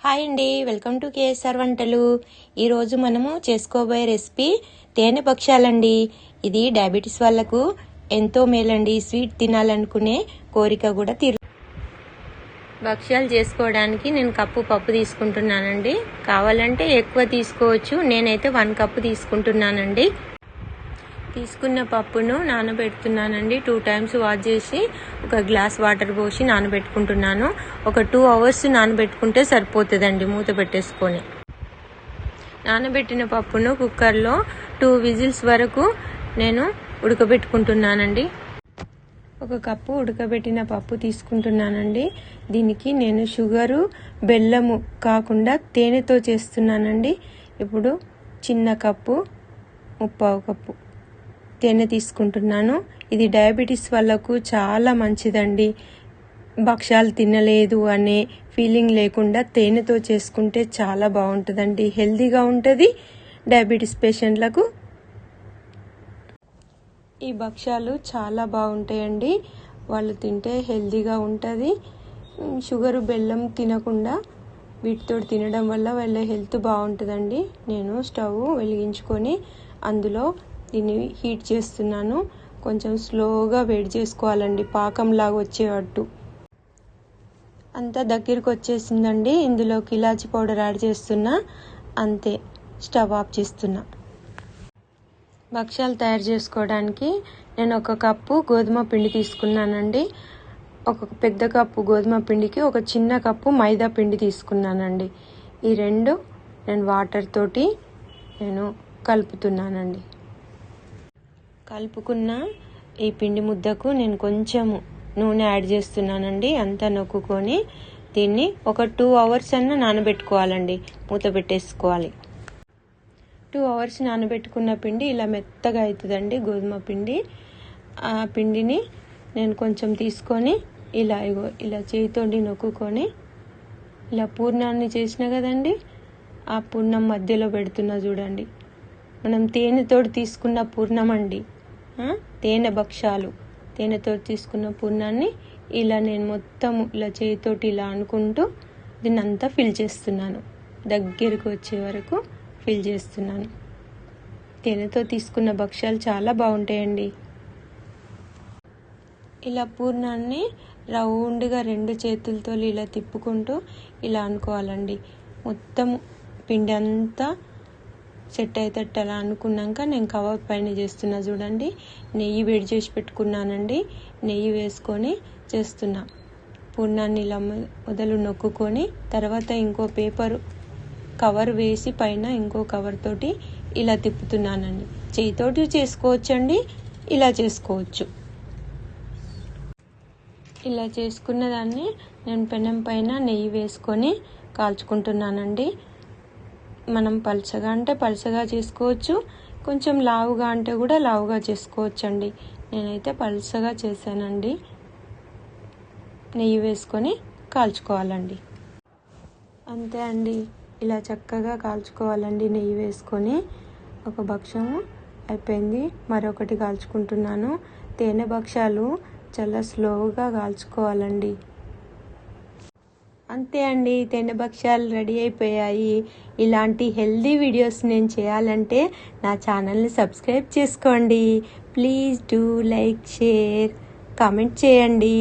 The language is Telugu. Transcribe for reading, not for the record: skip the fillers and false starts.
హాయ్ అండి, వెల్కమ్ టు కేఎస్ఆర్ వంటలు. ఈరోజు మనము చేసుకోబోయే రెసిపీ తేనె భక్ష్యాలండి. ఇది డయాబెటీస్ వాళ్ళకు ఎంతో మేలండి. స్వీట్ తినాలనుకునే కోరిక కూడా భక్ష్యాలు చేసుకోవడానికి నేను కప్పు పప్పు తీసుకుంటున్నానండి. కావాలంటే ఎక్కువ తీసుకోవచ్చు. నేనైతే 1 కప్పు తీసుకుంటున్నానండి. తీసుకున్న పప్పును నానబెడుతున్నానండి. 2 టైమ్స్ వాష్ చేసి ఒక గ్లాస్ వాటర్ పోసి నానబెట్టుకుంటున్నాను. ఒక 2 అవర్స్ నానబెట్టుకుంటే సరిపోతుందండి. మూత పెట్టేసుకొని నానబెట్టిన పప్పును కుక్కర్లో 2 విజిల్స్ వరకు నేను ఉడకబెట్టుకుంటున్నానండి. 1 కప్పు ఉడకబెట్టిన పప్పు తీసుకుంటున్నానండి. దీనికి నేను షుగరు, బెల్లము కాకుండా తేనెతో చేస్తున్నానండి. ఇప్పుడు చిన్న కప్పు 1/2 కప్పు తేనె తీసుకుంటున్నాను. ఇది డయాబెటీస్ వాళ్ళకు చాలా మంచిదండి. భక్ష్యాలు తినలేదు అనే ఫీలింగ్ లేకుండా తేనెతో చేసుకుంటే చాలా బాగుంటుందండి. హెల్తీగా ఉంటుంది డయాబెటీస్ పేషెంట్లకు. ఈ భక్ష్యాలు చాలా బాగుంటాయండి. వాళ్ళు తింటే హెల్తీగా ఉంటుంది. షుగరు, బెల్లం తినకుండా వీటితో తినడం వల్ల వాళ్ళ హెల్త్ బాగుంటుందండి. నేను స్టవ్ వెలిగించుకొని అందులో దీన్ని హీట్ చేస్తున్నాను. కొంచెం స్లోగా వేడి చేసుకోవాలండి, పాకంలాగా వచ్చేటట్టు. అంతా దగ్గరికి వచ్చేసిందండి. ఇందులోకి ఇలాచి పౌడర్ యాడ్ చేస్తున్నా. అంతే, స్టవ్ ఆఫ్ చేస్తున్నా. భక్ష్యాలు తయారు చేసుకోవడానికి నేను 1 కప్పు గోధుమ పిండి తీసుకున్నానండి. 1 పెద్ద కప్పు గోధుమ పిండికి 1 చిన్న కప్పు మైదా పిండి తీసుకున్నానండి. ఈ 2 నేను వాటర్ తోటి నేను కలుపుతున్నానండి. కలుపుకున్న ఈ పిండి ముద్దకు నేను కొంచెము నూనె యాడ్ చేస్తున్నానండి. అంతా నొక్కుకొని దీన్ని ఒక 2 అవర్స్ అన్న నానబెట్టుకోవాలండి. మూత పెట్టేసుకోవాలి. 2 అవర్స్ నానబెట్టుకున్న పిండి ఇలా మెత్తగా అవుతుందండి, గోధుమ పిండి. ఆ పిండిని నేను కొంచెం తీసుకొని ఇలా చేతితోటి నొక్కుకొని ఇలా పూర్ణాన్ని చేసిన కదండి, ఆ పూర్ణం మధ్యలో పెడుతున్నా చూడండి. మనం తేనెతోటి తీసుకున్న పూర్ణం అండి, తేనె భక్ష్యాలు. తేనెతో తీసుకున్న పూర్ణాన్ని ఇలా నేను మొత్తం ఇలా చేతితోటి ఇలా అనుకుంటూ దీన్ని అంతా ఫిల్ చేస్తున్నాను. దగ్గరికి వచ్చే వరకు ఫిల్ చేస్తున్నాను. తేనెతో తీసుకున్న భక్ష్యాలు చాలా బాగుంటాయండి. ఇలా పూర్ణాన్ని రౌండ్గా 2 చేతులతో ఇలా తిప్పుకుంటూ ఇలా అనుకోవాలండి. మొత్తం పిండి అంతా సెట్ అయ్యేటట్టు అలా అనుకున్నాక నేను కవర్ పైన చేస్తున్నా చూడండి. నెయ్యి వేడి చేసి పెట్టుకున్నానండి. నెయ్యి వేసుకొని చేస్తున్నా. పూర్ణాన్ని ఇలా మొదలు నొక్కుకొని తర్వాత ఇంకో పేపర్ కవర్ వేసి పైన ఇంకో కవర్ తోటి ఇలా తిప్పుతున్నానండి. చేయితోటి చేసుకోవచ్చండి, ఇలా చేసుకోవచ్చు. ఇలా చేసుకున్న దాన్ని నేను పెనం పైన నెయ్యి వేసుకొని కాల్చుకుంటున్నానండి. మనం పలచగా అంటే పలచగా చేసుకోవచ్చు, కొంచెం లావుగా అంటే కూడా లావుగా చేసుకోవచ్చండి. నేనైతే పలచగా చేశానండి. నెయ్యి వేసుకొని కాల్చుకోవాలండి. అంతే అండి, ఇలా చక్కగా కాల్చుకోవాలండి నెయ్యి వేసుకొని. 1 భక్ష్యము అయిపోయింది, మరొకటి కాల్చుకుంటున్నాను. తేనె భక్ష్యాలు చాలా స్లోగా కాల్చుకోవాలండి. అంతే అండి, తేనె భక్ష్యాలు రెడీ అయిపోయాయి. ఇలాంటి హెల్దీ వీడియోస్ నేను చేయాలంటే నా ఛానల్ని సబ్స్క్రైబ్ చేసుకోండి. Please do like, share, comment చేయండి.